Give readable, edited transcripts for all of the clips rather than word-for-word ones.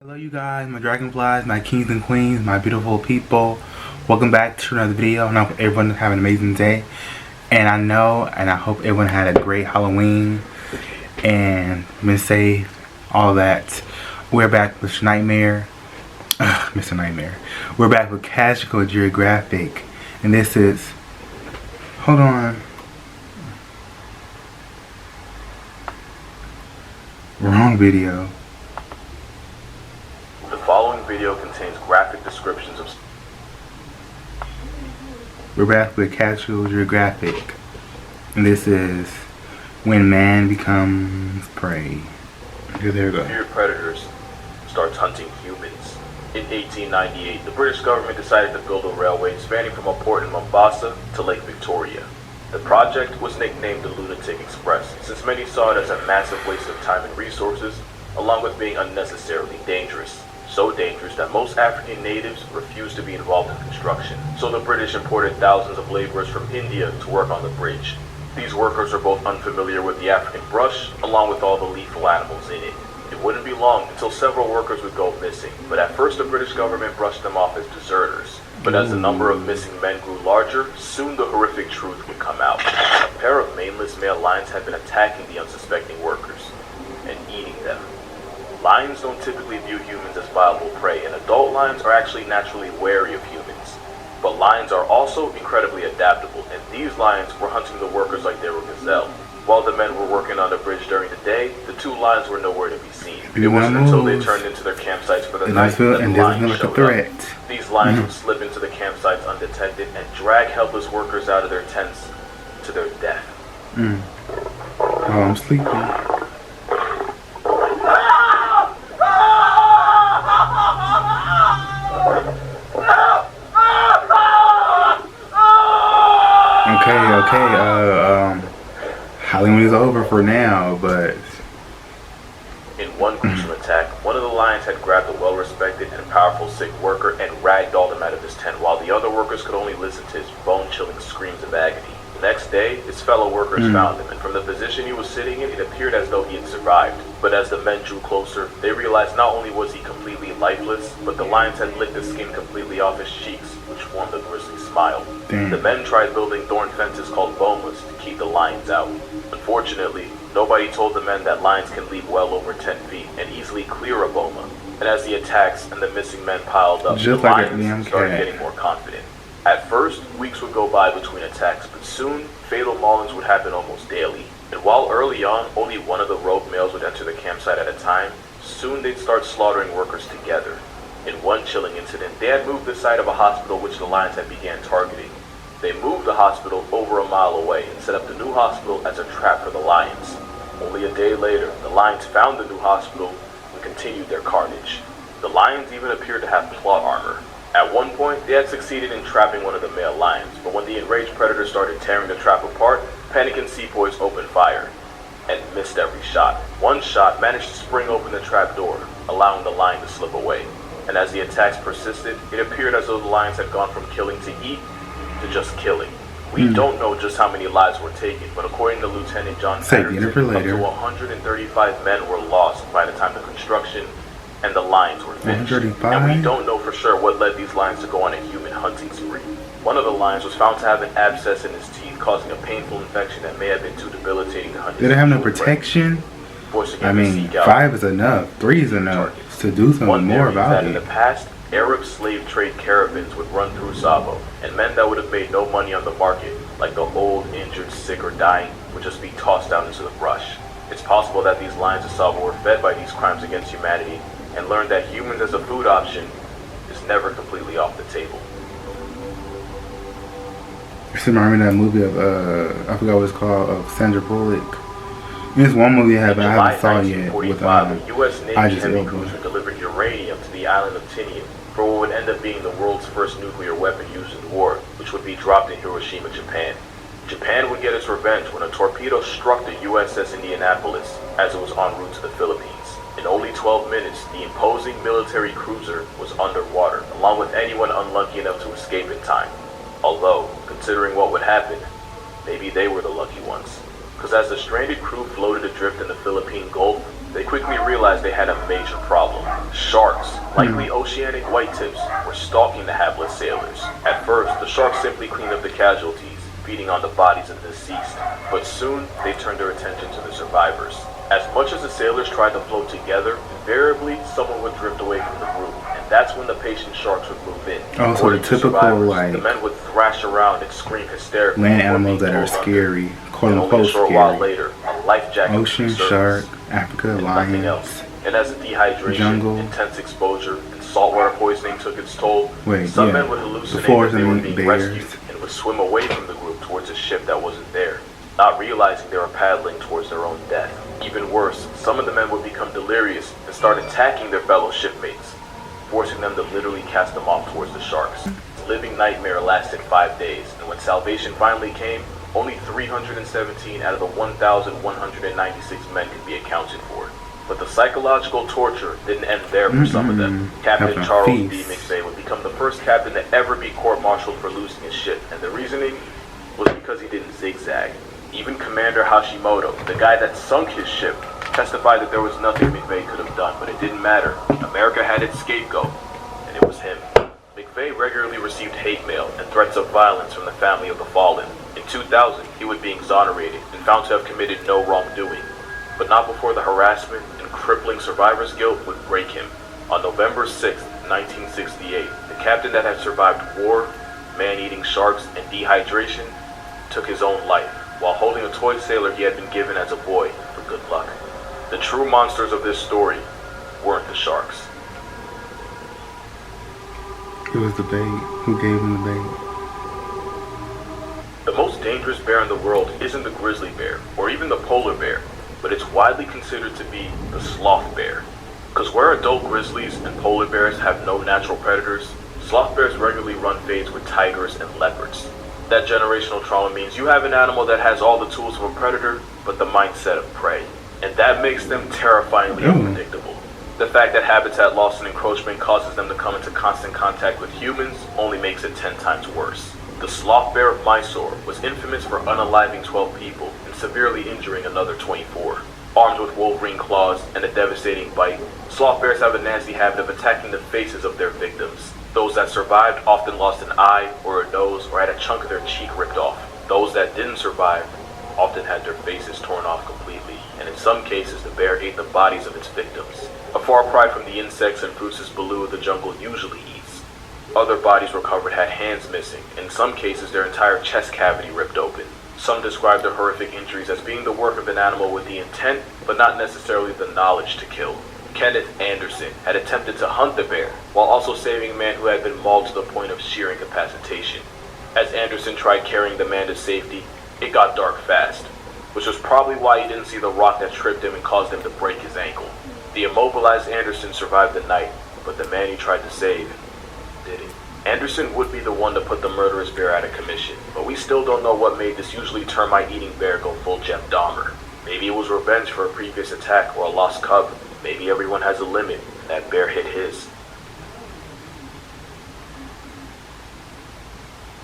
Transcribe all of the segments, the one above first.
Hello you guys, my dragonflies, my kings and queens, my beautiful people. Welcome back to another video, and I hope everyone have an amazing day. And I know and I hope everyone had a great Halloween and been safe, all that. We're back with Nightmare. Mr. Nightmare. We're back with Geographic. And this is, hold on. Wrong video. The following video contains graphic descriptions of... We're back with Geographic. And this is when man becomes prey. Here we go. Feared predators starts hunting humans. In 1898, the British government decided to build a railway spanning from a port in Mombasa to Lake Victoria. The project was nicknamed the Lunatic Express, since many saw it as a massive waste of time and resources, along with being unnecessarily dangerous. So dangerous that most African natives refused to be involved in construction. So the British imported thousands of laborers from India to work on the bridge. These workers are both unfamiliar with the African brush, along with all the lethal animals in it. It wouldn't be long until several workers would go missing, but at first the British government brushed them off as deserters. But as the number of missing men grew larger, soon the horrific truth would come out. A pair of maneless male lions had been attacking the unsuspecting workers and eating them. Lions don't typically view humans as viable prey, and adult lions are actually naturally wary of humans. But lions are also incredibly adaptable, and these lions were hunting the workers like they were gazelle. While the men were working on the bridge during the day, the two lions were nowhere to be seen. It wasn't until they turned into their campsites for the night that the lions showed up. These lions would slip into the campsites undetected and drag helpless workers out of their tents to their death. Oh, I'm sleeping. Okay, Halloween is over for now, but... In one gruesome attack, one of the lions had grabbed a well-respected and powerful sick worker and ragdolled him out of his tent, while the other workers could only listen to his bone-chilling screams of agony. The next day, his fellow workers found him, and from the position he was sitting in, it appeared as though he had survived. But as the men drew closer, they realized not only was he completely lifeless, but the lions had licked the skin completely off his cheeks, which formed a grisly smile. The men tried building thorn fences called bomas to keep the lions out. Unfortunately, nobody told the men that lions can leap well over 10 feet and easily clear a boma. And as the attacks and the missing men piled up, the lions started getting more confident. At first, weeks would go by between attacks, but soon, fatal maulings would happen almost daily. And while early on, only one of the rogue males would enter the campsite at a time, soon they'd start slaughtering workers together. In one chilling incident, they had moved the site of a hospital which the lions had began targeting. They moved the hospital over a mile away and set up the new hospital as a trap for the lions. Only a day later, the lions found the new hospital and continued their carnage. The lions even appeared to have plot armor. At one point, they had succeeded in trapping one of the male lions, but when the enraged predator started tearing the trap apart, panicking sepoys opened fire and missed every shot. One shot managed to spring open the trap door, allowing the lion to slip away. And as the attacks persisted, it appeared as though the lions had gone from killing to eat to just killing. We don't know just how many lives were taken, but according to Lieutenant John Patterson, up to 135 men were lost by the time the construction and the lions were finished. 135? And we don't know for sure what led these lions to go on a human hunting spree. One of the lions was found to have an abscess in his teeth, causing a painful infection that may have been too debilitating to hunt. Did it have no protection? I mean, 5 is enough. 3 is enough to do something more about it. In the past, Arab slave trade caravans would run through Savo, and men that would have made no money on the market, like the old, injured, sick, or dying, would just be tossed down into the brush. It's possible that these lions of Savo were fed by these crimes against humanity and learned that humans as a food option is never completely off the table. You remember that movie of, I forgot what it's called, of Sandra Bullock? There's one movie I haven't saw yet with the U.S. Navy heavy cruiser delivered uranium to the island of Tinian for what would end up being the world's first nuclear weapon used in war, which would be dropped in Hiroshima, Japan. Japan would get its revenge when a torpedo struck the USS Indianapolis as it was en route to the Philippines. In only 12 minutes, the imposing military cruiser was underwater, along with anyone unlucky enough to escape in time. Although, considering what would happen, maybe they were the lucky ones. Because as the stranded crew floated adrift in the Philippine Gulf, They quickly realized they had a major problem. Sharks, likely oceanic whitetips, were stalking the hapless sailors. At first, the sharks simply cleaned up the casualties, feeding on the bodies of the deceased, but soon they turned their attention to the survivors. As much as the sailors tried to float together, invariably someone would drift away from the group, and that's when the patient sharks would move in. Oh, so the typical, like, the men would thrash around and scream hysterically. land animals that are scary, quote and unquote only a short while scary. later, a life jacket Ocean, shark, Africa, and nothing lions, else. And as the dehydration, jungle. intense exposure, and saltwater poisoning took its toll, Wait, some yeah. men would hallucinate Before that they were the being bears. rescued and would swim away from the group towards a ship that wasn't there, not realizing they were paddling towards their own death. Even worse, some of the men would become delirious and start attacking their fellow shipmates, forcing them to literally cast them off towards the sharks. This living nightmare lasted 5 days, and when salvation finally came, only 317 out of the 1,196 men could be accounted for. But the psychological torture didn't end there for some of them. Captain Having a Charles B. feast. McVeigh would become the first captain to ever be court-martialed for losing his ship, and the reasoning was because he didn't zigzag. Even Commander Hashimoto, the guy that sunk his ship, testified that there was nothing McVeigh could have done, but it didn't matter. America had its scapegoat, and it was him. McVeigh regularly received hate mail and threats of violence from the family of the fallen. In 2000, he would be exonerated and found to have committed no wrongdoing, but not before the harassment and crippling survivor's guilt would break him. On November 6, 1968, the captain that had survived war, man-eating sharks, and dehydration took his own life, while holding a toy sailor he had been given as a boy for good luck. The true monsters of this story weren't the sharks. It was the bait. Who gave him the bait? The most dangerous bear in the world isn't the grizzly bear, or even the polar bear, but it's widely considered to be the sloth bear. Because where adult grizzlies and polar bears have no natural predators, sloth bears regularly run fades with tigers and leopards. That generational trauma means you have an animal that has all the tools of a predator, but the mindset of prey. And that makes them terrifyingly unpredictable. The fact that habitat loss and encroachment causes them to come into constant contact with humans only makes it 10 times worse. The sloth bear of Mysore was infamous for unaliving 12 people and severely injuring another 24. Armed with wolverine claws and a devastating bite, sloth bears have a nasty habit of attacking the faces of their victims. Those that survived often lost an eye or a nose or had a chunk of their cheek ripped off. Those that didn't survive often had their faces torn off completely, and in some cases the bear ate the bodies of its victims. A far cry from the insects and fruits this baloo of the jungle usually eats. Other bodies recovered had hands missing, in some cases their entire chest cavity ripped open. Some described the horrific injuries as being the work of an animal with the intent, but not necessarily the knowledge to kill. Kenneth Anderson had attempted to hunt the bear, while also saving a man who had been mauled to the point of sheer incapacitation. As Anderson tried carrying the man to safety, it got dark fast, which was probably why he didn't see the rock that tripped him and caused him to break his ankle. The immobilized Anderson survived the night, but the man he tried to save didn't. Anderson would be the one to put the murderous bear out of commission, but we still don't know what made this usually termite-eating bear go full Jeff Dahmer. Maybe it was revenge for a previous attack or a lost cub. Maybe everyone has a limit, and that bear hit his.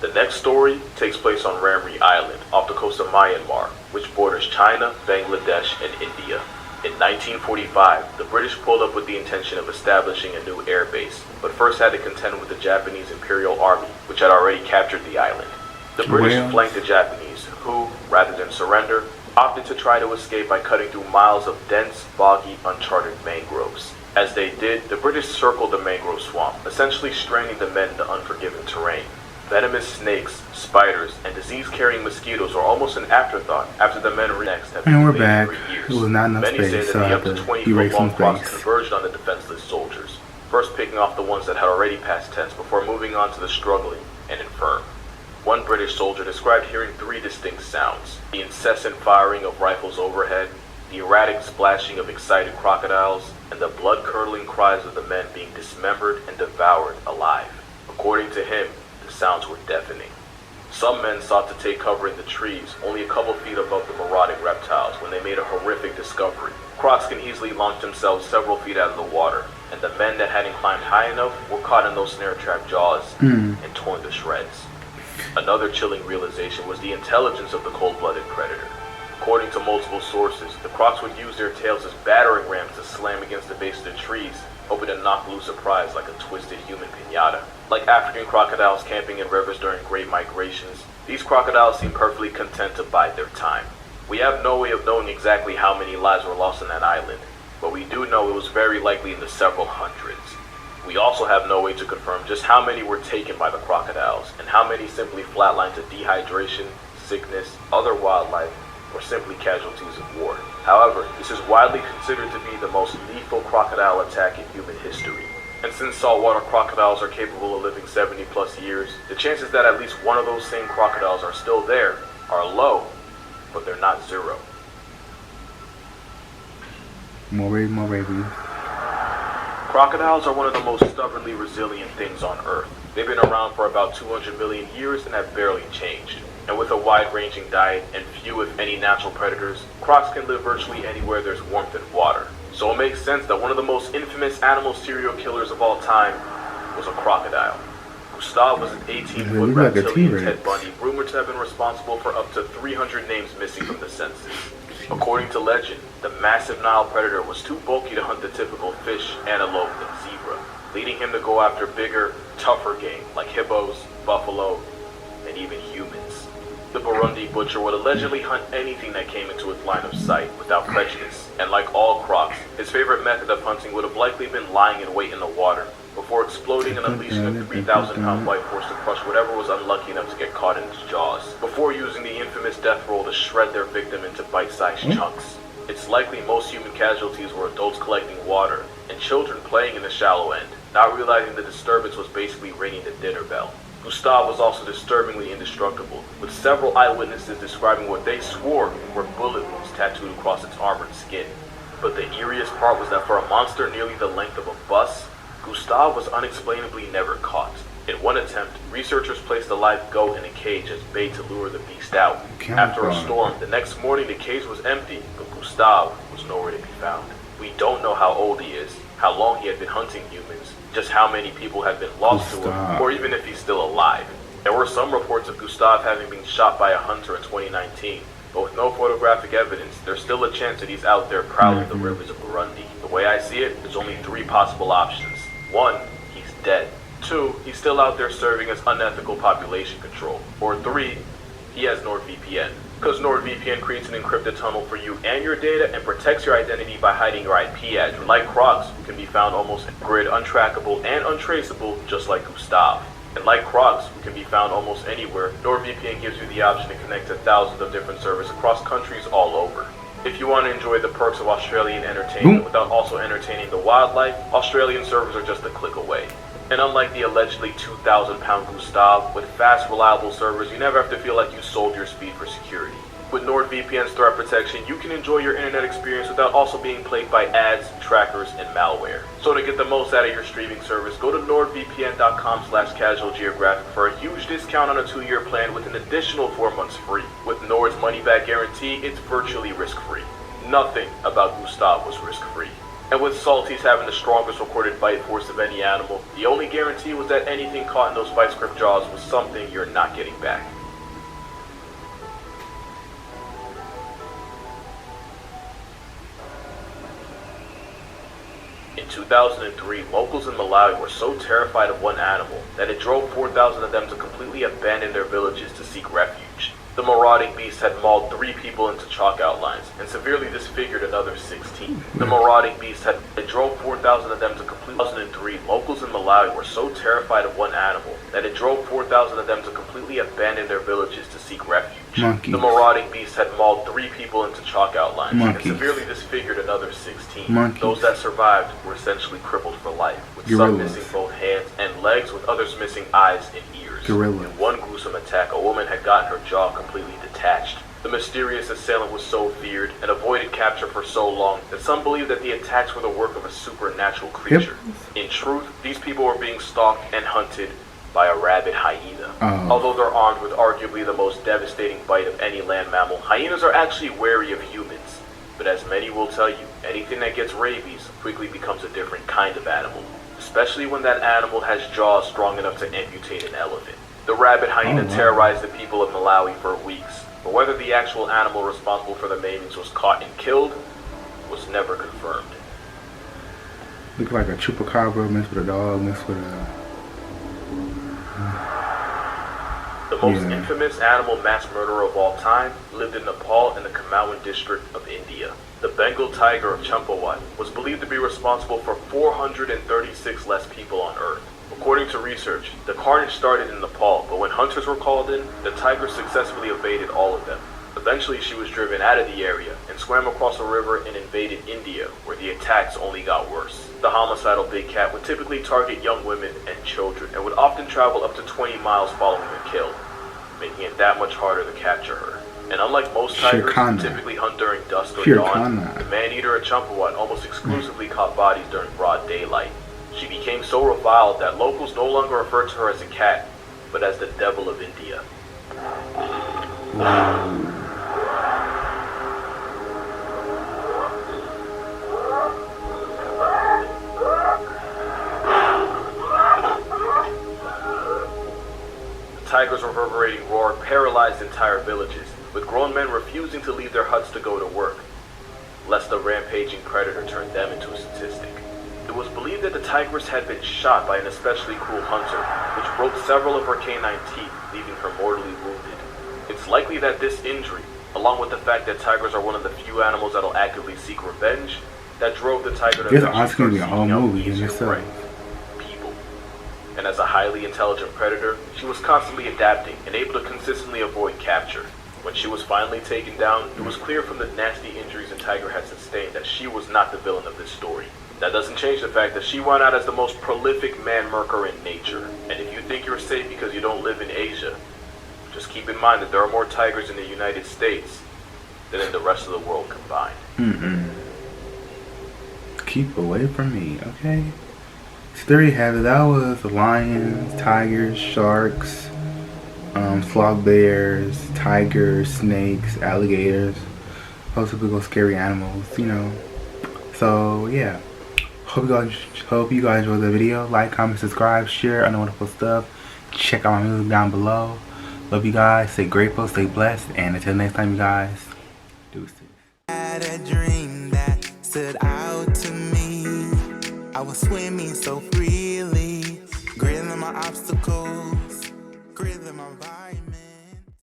The next story takes place on Ramri Island, off the coast of Myanmar, which borders China, Bangladesh, and India. In 1945, the British pulled up with the intention of establishing a new air base, but first had to contend with the Japanese Imperial Army, which had already captured the island. The British flanked the Japanese, who, rather than surrender, opted to try to escape by cutting through miles of dense, boggy, uncharted mangroves. As they did, the British circled the mangrove swamp, essentially straining the men into unforgiving terrain. Venomous snakes, spiders, and disease-carrying mosquitoes were almost an afterthought after the men next had been And we're delayed back. for years. It was not enough Many say space, that so I the had up to to 20 erase foot long some crops space. converged on the defenseless soldiers, first picking off the ones that had already passed tense before moving on to the struggling and infirm. One British soldier described hearing 3 distinct sounds: the incessant firing of rifles overhead, the erratic splashing of excited crocodiles, and the blood-curdling cries of the men being dismembered and devoured alive. According to him, the sounds were deafening. Some men sought to take cover in the trees, only a couple feet above the marauding reptiles, when they made a horrific discovery. Crocs can easily launch themselves several feet out of the water, and the men that hadn't climbed high enough were caught in those snare trap jaws and torn to shreds. Another chilling realization was the intelligence of the cold-blooded predator. According to multiple sources, the crocs would use their tails as battering rams to slam against the base of the trees, hoping to knock loose a prize like a twisted human piñata. Like African crocodiles camping in rivers during great migrations, these crocodiles seem perfectly content to bide their time. We have no way of knowing exactly how many lives were lost on that island, but we do know it was very likely in the several hundreds. We also have no way to confirm just how many were taken by the crocodiles, and how many simply flatlined to dehydration, sickness, other wildlife, or simply casualties of war. However, this is widely considered to be the most lethal crocodile attack in human history. And since saltwater crocodiles are capable of living 70 plus years, the chances that at least one of those same crocodiles are still there are low, but they're not zero. More babies. Crocodiles are one of the most stubbornly resilient things on Earth. They've been around for about 200 million years and have barely changed. And with a wide-ranging diet and few if any natural predators, crocs can live virtually anywhere there's warmth and water. So it makes sense that one of the most infamous animal serial killers of all time was a crocodile. Gustav was an 18-foot reptilian Ted Bundy, rumored to have been responsible for up to 300 names missing from the census. According to legend, the massive Nile predator was too bulky to hunt the typical fish, antelope, and zebra, leading him to go after bigger, tougher game like hippos, buffalo, and even humans. The Burundi butcher would allegedly hunt anything that came into his line of sight without prejudice, and like all crocs, his favorite method of hunting would have likely been lying in wait in the water before exploding and unleashing a 3,000-pound white horse to crush whatever was unlucky enough to get caught in its jaws, before using the infamous death roll to shred their victim into bite-sized chunks. It's likely most human casualties were adults collecting water and children playing in the shallow end, not realizing the disturbance was basically ringing the dinner bell. Gustav was also disturbingly indestructible, with several eyewitnesses describing what they swore were bullet wounds tattooed across its armored skin. But the eeriest part was that for a monster nearly the length of a bus, Gustav was unexplainably never caught. In one attempt, researchers placed a live goat in a cage as bait to lure the beast out. After a storm, the next morning the cage was empty, but Gustav was nowhere to be found. We don't know how old he is, how long he had been hunting humans, just how many people had been lost to him, or even if he's still alive. There were some reports of Gustav having been shot by a hunter in 2019, but with no photographic evidence, there's still a chance that he's out there prowling the rivers of Burundi. The way I see it, there's only three possible options. 1, he's dead. 2, he's still out there serving as unethical population control. Or 3, he has NordVPN. Because NordVPN creates an encrypted tunnel for you and your data and protects your identity by hiding your IP address. Like crocs, who can be found almost grid untrackable and untraceable, just like Gustav. And like crocs, who can be found almost anywhere, NordVPN gives you the option to connect to thousands of different servers across countries all over. If you want to enjoy the perks of Australian entertainment without also entertaining the wildlife, Australian servers are just a click away. And unlike the allegedly 2,000-pound Gustav, with fast, reliable servers, you never have to feel like you sold your speed for security. With NordVPN's threat protection, you can enjoy your internet experience without also being plagued by ads, trackers, and malware. So to get the most out of your streaming service, go to nordvpn.com/casualgeographic for a huge discount on a 2-year plan with an additional 4 months free. With Nord's money-back guarantee, it's virtually risk-free. Nothing about Gustav was risk-free. And with Salties having the strongest recorded bite force of any animal, the only guarantee was that anything caught in those vice grip jaws was something you're not getting back. In 2003, locals in Malawi were so terrified of one animal that it drove 4,000 of them to completely abandon their villages to seek refuge. The marauding beast had mauled 3 people into chalk outlines and severely disfigured another 16. The marauding beast had drove 4,000 of them to completely. In 2003, locals in Malawi were so terrified of one animal that it drove 4,000 of them to completely abandon their villages to seek refuge. The marauding beast had mauled 3 people into chalk outlines and severely disfigured another 16. Those that survived were essentially crippled for life, with some missing both hands and legs, with others missing eyes and ears. In one gruesome attack, a woman had gotten her jaw completely detached. The mysterious assailant was so feared and avoided capture for so long that some believe that the attacks were the work of a supernatural creature. In truth, these people were being stalked and hunted by a rabid hyena. Although they're armed with arguably the most devastating bite of any land mammal, hyenas are actually wary of humans. But as many will tell you, anything that gets rabies quickly becomes a different kind of animal, especially when that animal has jaws strong enough to amputate an elephant. The rabid hyena terrorized the people of Malawi for weeks, but whether the actual animal responsible for the maimings was caught and killed was never confirmed. Look like a chupacabra mixed with a dog mixed with a... The most infamous animal mass murderer of all time lived in Nepal in the Kumaon district of India. The Bengal tiger of Champawat was believed to be responsible for 436 less people on Earth. According to research, the carnage started in Nepal, but when hunters were called in, the tiger successfully evaded all of them. Eventually, she was driven out of the area and swam across a river and invaded India, where the attacks only got worse. The homicidal big cat would typically target young women and children and would often travel up to 20 miles following the kill, making it that much harder to capture her. And unlike most tigers who typically hunt during dusk or dawn, the man-eater at Champawat almost exclusively caught bodies during broad daylight. She became so reviled that locals no longer referred to her as a cat, but as the devil of India. The tiger's reverberating roar paralyzed entire villages, with grown men refusing to leave their huts to go to work, lest the rampaging predator turn them into a statistic. It was believed that the tigress had been shot by an especially cruel hunter, which broke several of her canine teeth, leaving her mortally wounded. It's likely that this injury, along with the fact that tigers are one of the few animals that'll actively seek revenge, that drove the tiger to eventually start seeking out easier prey, people. And as a highly intelligent predator, she was constantly adapting and able to consistently avoid capture. When she was finally taken down, it was clear from the nasty injuries the tiger had sustained that she was not the villain of this story. That doesn't change the fact that she won out as the most prolific man-murker in nature. And if you think you're safe because you don't live in Asia, just keep in mind that there are more tigers in the United States than in the rest of the world combined. Keep away from me, okay? So there you have it. That was lions, tigers, sharks, sloth bears, tigers, snakes, alligators, those typical scary animals, you know. So yeah, hope you guys enjoyed the video. Like, comment, subscribe, share, other wonderful stuff. Check out my music down below. Love you guys. Stay grateful, stay blessed, and until next time, you guys. Deuces. Had a dream that stood out to me. I was swimming so freely, grilling my obstacles, grilling my vibe.